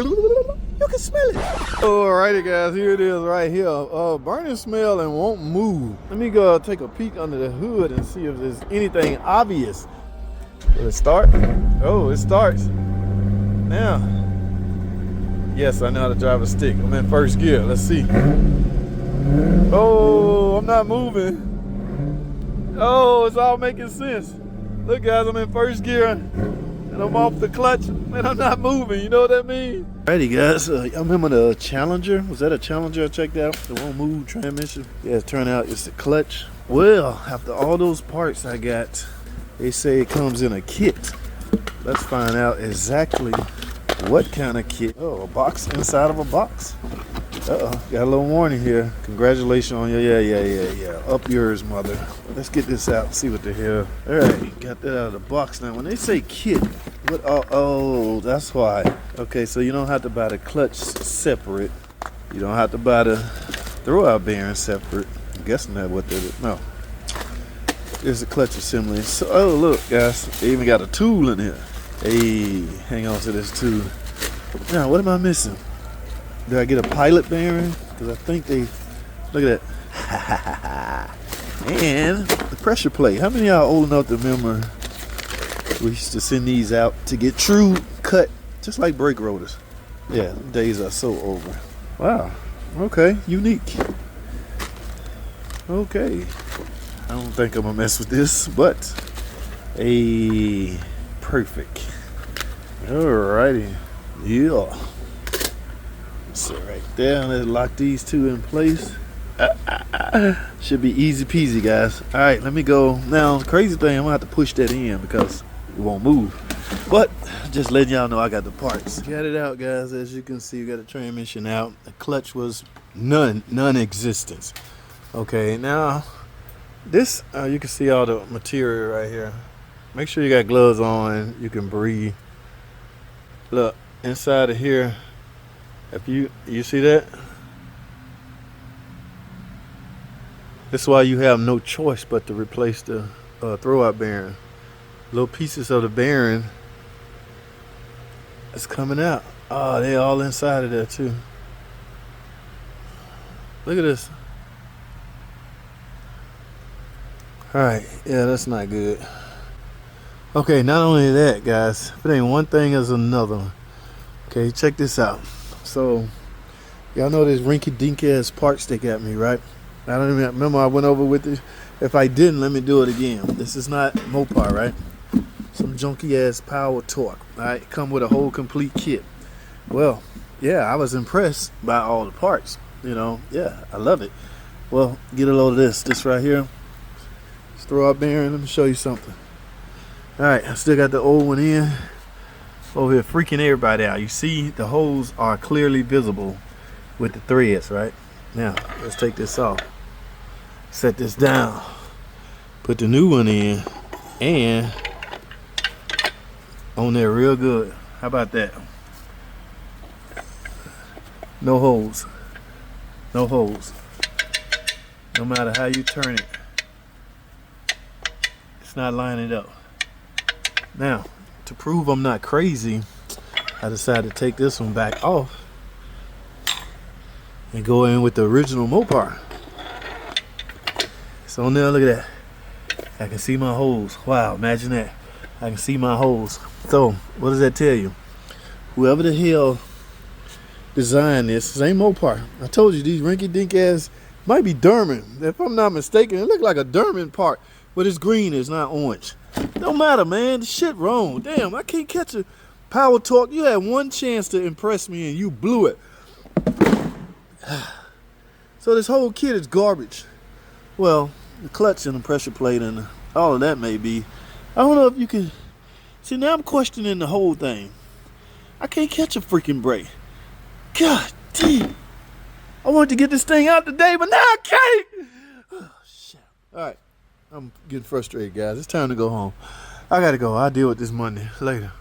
You can smell it. Alrighty guys, here it is right here. Burning smell and won't move. Let me go take a peek under the hood and see if there's anything obvious. Will it start? Oh, it starts. Now. Yes, I know how to drive a stick. I'm in first gear. Let's see. Oh, I'm not moving. Oh, it's all making sense. Look guys, I'm in first gear and I'm off the clutch and I'm not moving. You know what that means? Alrighty guys, I remember the Challenger. Was that a Challenger I checked out? The won't move transmission? Yeah, it turned out it's the clutch. Well, after all those parts I got, they say it comes in a kit. Let's find out exactly what kind of kit. Oh, a box inside of a box. Uh-oh, got a little warning here. Congratulations on your, yeah. Up yours, mother. Let's get this out and see what the hell. All right, got that out of the box now. When they say kit, what? Oh, that's why. Okay, so you don't have to buy the clutch separate. You don't have to buy the throwout bearing separate. I'm guessing that's what that is. No. There's a clutch assembly. So, oh, look, guys. They even got a tool in here. Hey, hang on to this tool. Now, what am I missing? Did I get a pilot bearing? Because I think they, look at that. And the pressure plate. How many of y'all old enough to remember we used to send these out to get true cut, just like brake rotors? Yeah, them days are so over. Wow, okay, unique. Okay, I don't think I'm gonna mess with this, but perfect. Alrighty, yeah. So right there, let's lock these two in place. Should be easy peasy, guys. All right, let me go. Now, crazy thing, I'm gonna have to push that in because it won't move. But just letting y'all know I got the parts. Got it out, guys. As you can see, we got the transmission out. The clutch was non-existence. Okay, now this, you can see all the material right here. Make sure you got gloves on. You can breathe. Look, inside of here, if you see that? That's why you have no choice but to replace the throwout bearing. Little pieces of the bearing is coming out. Oh, they're all inside of there too. Look at this. All right, yeah, that's not good. Okay, not only that, guys, if it ain't one thing, is another one. Okay, check this out. So, y'all know this rinky-dink ass parts they got me, right? I don't even remember I went over with this. If I didn't, let me do it again. This is not Mopar, right? Some junky ass power torque. All right, come with a whole complete kit. Well, yeah, I was impressed by all the parts. You know, yeah, I love it. Well, get a load of this. This right here. Let's throw out bearing. Let me show you something. All right, I still got the old one in. Over here freaking everybody out. You see the holes are clearly visible with the threads, right? Now, let's take this off. Set this down. Put the new one in and on there real good. How about that? No holes. No holes. No matter how you turn it, it's not lining up. Now, to prove I'm not crazy, I decided to take this one back off and go in with the original Mopar. So now look at that. I can see my holes. Wow, imagine that. I can see my holes. So what does that tell you? Whoever the hell designed this ain't Mopar. I told you these rinky-dink ass might be Derman. If I'm not mistaken, it look like a Derman part, but it's green, it's not orange. Don't matter, man. The shit wrong. Damn, I can't catch a power torque. You had one chance to impress me and you blew it. So this whole kit is garbage. Well, the clutch and the pressure plate and all of that may be. I don't know if you can. See, now I'm questioning the whole thing. I can't catch a freaking brake. God damn. I wanted to get this thing out today, but now I can't. Oh, shit. All right. I'm getting frustrated, guys. It's time to go home. I gotta go. I'll deal with this Monday. Later.